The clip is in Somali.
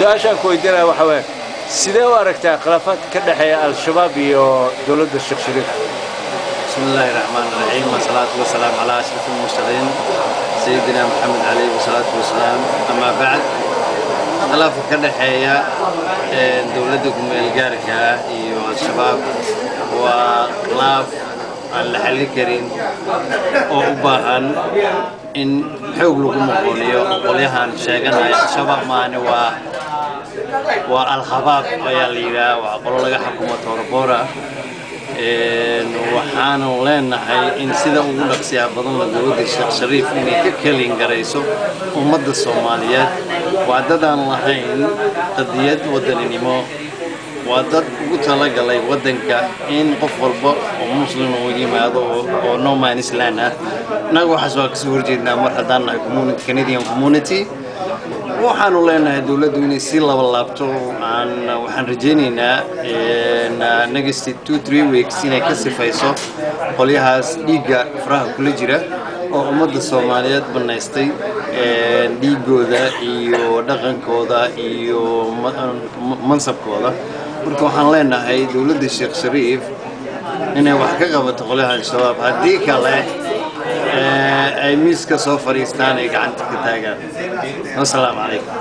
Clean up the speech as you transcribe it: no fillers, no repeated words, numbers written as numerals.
سؤال كويدنا وحوي سيدا واركتا خلافات كده حياة الشباب ودولة الشيخ شريف. بسم الله الرحمن الرحيم والصلاة والسلام على أشرف المرسلين سيدنا محمد عليه الصلاة والسلام. أما بعد خلاف كده حياة دولتكم الجاركة والشباب وخلاف الحل كريم وأباهن إن حول لكم قولي وقوليها شيئا الشباب ماني والخباب وياليرا وقولوا لك حكومة وربورة waxaan leenahay in sida ugu dhaqsiya badan la dowladda Sheekh Shariif inay ka kalin garayso ummadda Soomaaliyeed waa dad aan lahayn qadiyad wadaninimo waa dad ugu talagalay wadanka in qof walba oo muslim uu yimaado oo no man islaan ah naga waxa soo ka soo horjeednaa mar haddaan nahay Canadian community waxaan leenahay dawladdu inay si laba laabto waxaan rajaynaynaa next 2-3 weeks inay ka sifayso qolyahaas dhiiga faraha kula jira oo ummadda Soomaaliyeed banaystay dhiigooda iyo dhaqankooda iyo mansabkooda marka waxaan leenahay dawladda Sheekh Shariif inay wax ka qabato qolyaha shabaab haddii kale ay miiska soo fariistaan ay gacanta ka taagaan. Assalaamu calaykum.